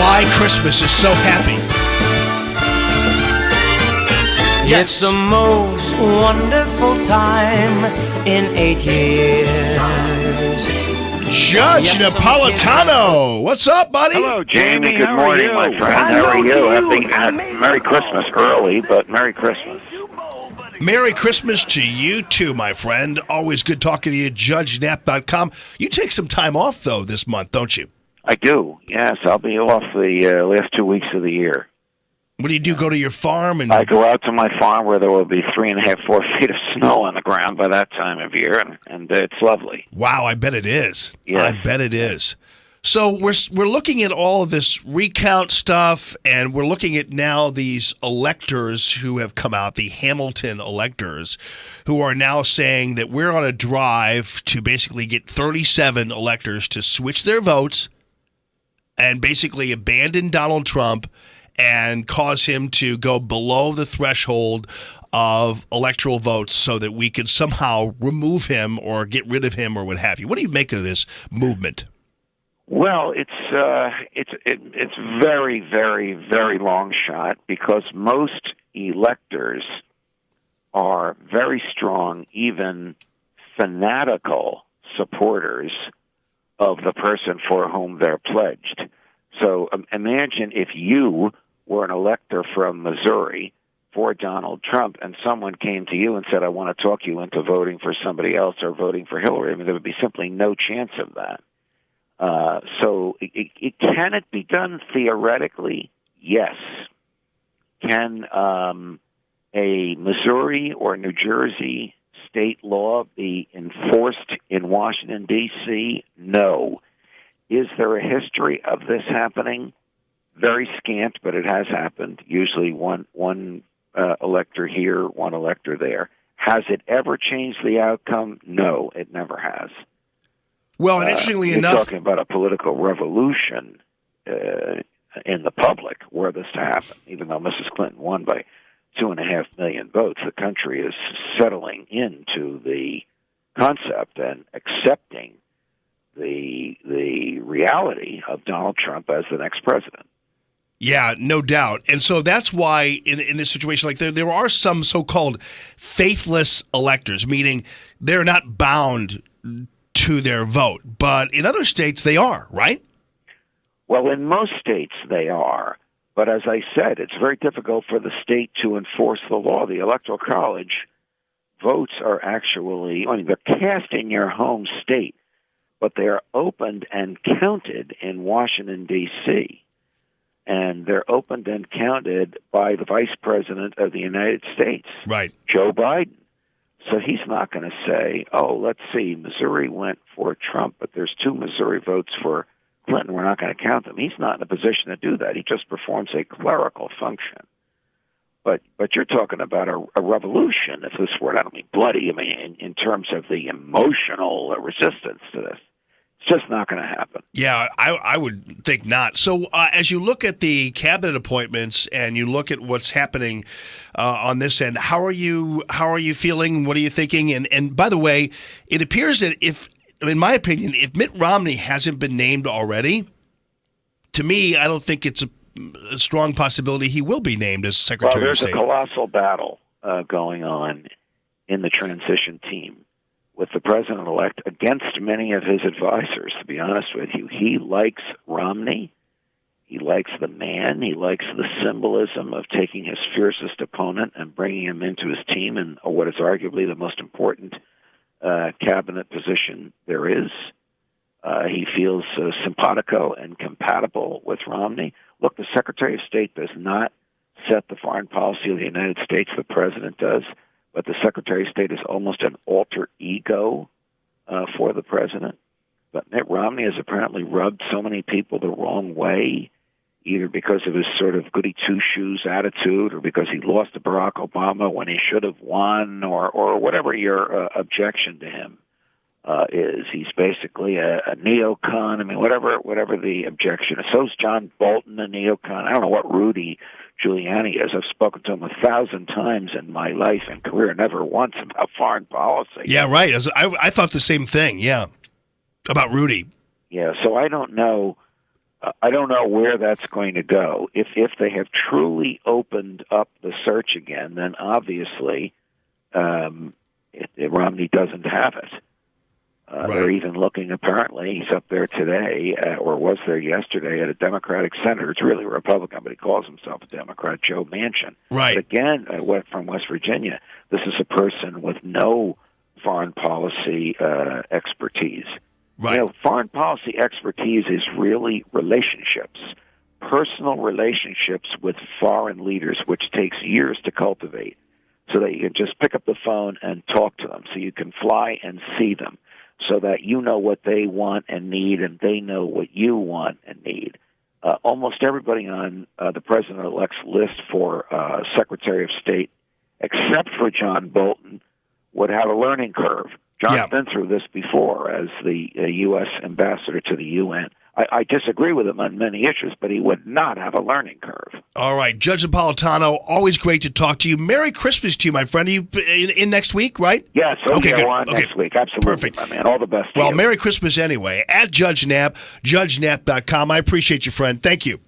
why Christmas is so happy. Yes. It's the most wonderful time in 8 years. Judge Napolitano. What's up, buddy? Hello, Jamie. Good morning, my friend. How are you? Merry Christmas early, but Merry Christmas. Merry Christmas to you too, my friend. Always good talking to you, JudgeNap.com. You take some time off, though, this month, don't you? I do, yes. I'll be off the last 2 weeks of the year. What do? Go to your farm? And I go out to my farm where there will be 3.5, 4 feet of snow on the ground by that time of year, and it's lovely. Wow, I bet it is. Yes. I bet it is. So we're looking at all of this recount stuff, and we're looking at now these electors who have come out, the Hamilton electors, who are now saying that we're on a drive to basically get 37 electors to switch their votes and basically abandon Donald Trump and cause him to go below the threshold of electoral votes so that we can somehow remove him or get rid of him or what have you. What do you make of this movement? Well, it's very, very, very long shot because most electors are very strong, even fanatical supporters of the person for whom they're pledged. So imagine if you were an elector from Missouri for Donald Trump and someone came to you and said, I want to talk you into voting for somebody else or voting for Hillary. I mean, there would be simply no chance of that. So can it be done theoretically? Yes. Can a Missouri or New Jersey state law be enforced in Washington, D.C.? No. Is there a history of this happening? Very scant, but it has happened. Usually one elector here, one elector there. Has it ever changed the outcome? No, it never has. Well, and interestingly you're enough, talking about a political revolution in the public were this to happen. Even though Mrs. Clinton won by 2.5 million votes, the country is settling into the concept and accepting the reality of Donald Trump as the next president. Yeah, no doubt. And so that's why in this situation, like there are some so-called faithless electors, meaning they're not bound to their vote. But in other states, they are, right? Well, in most states, they are. But as I said, it's very difficult for the state to enforce the law. The Electoral College votes are actually, they're cast in your home state, but they are opened and counted in Washington, D.C., and they're opened and counted by the Vice President of the United States, right, Joe Biden. So he's not going to say, oh, let's see, Missouri went for Trump, but there's 2 Missouri votes for Clinton. We're not going to count them. He's not in a position to do that. He just performs a clerical function. But you're talking about a revolution, if this word, I don't mean bloody, I mean in terms of the emotional resistance to this. It's just not going to happen. Yeah, I would think not. So as you look at the cabinet appointments and you look at what's happening on this end, how are you feeling? What are you thinking? And by the way, it appears that in my opinion, if Mitt Romney hasn't been named already, to me, I don't think it's a strong possibility he will be named as Secretary of State. There's a colossal battle going on in the transition team with the president-elect against many of his advisors, to be honest with you. He likes Romney. He likes the man. He likes the symbolism of taking his fiercest opponent and bringing him into his team in what is arguably the most important cabinet position there is. He feels simpatico and compatible with Romney. Look, the Secretary of State does not set the foreign policy of the United States. The president does. But the Secretary of State is almost an alter ego for the president. But Mitt Romney has apparently rubbed so many people the wrong way, either because of his sort of goody two-shoes attitude or because he lost to Barack Obama when he should have won or whatever your objection to him is. He's basically a neocon. I mean, whatever the objection is. So's John Bolton, a neocon. I don't know what Rudy Giuliani is. I've spoken to him 1,000 times in my life and career, never once about foreign policy. Yeah, right. I thought the same thing, yeah, about Rudy. Yeah, so I don't know I don't know where that's going to go. If they have truly opened up the search again, then obviously Romney doesn't have it. Right. They're even looking, apparently, he's up there today, or was there yesterday, at a Democratic senator. It's really a Republican, but he calls himself a Democrat, Joe Manchin. Right. But again, from West Virginia, this is a person with no foreign policy expertise. Right. You know, foreign policy expertise is really relationships, personal relationships with foreign leaders, which takes years to cultivate, so that you can just pick up the phone and talk to them, so you can fly and see them, so that you know what they want and need, and they know what you want and need. Almost everybody on the president-elect's list for Secretary of State, except for John Bolton, would have a learning curve. John's been through this before as the U.S. ambassador to the UN. I disagree with him on many issues, but he would not have a learning curve. All right. Judge Napolitano, always great to talk to you. Merry Christmas to you, my friend. Are you in next week, right? Yes. Okay, good. We're on next week. Absolutely, Perfect. my man. All the best to Well, you. Merry Christmas anyway. At Judge Nap, judgenap.com. I appreciate you, friend. Thank you.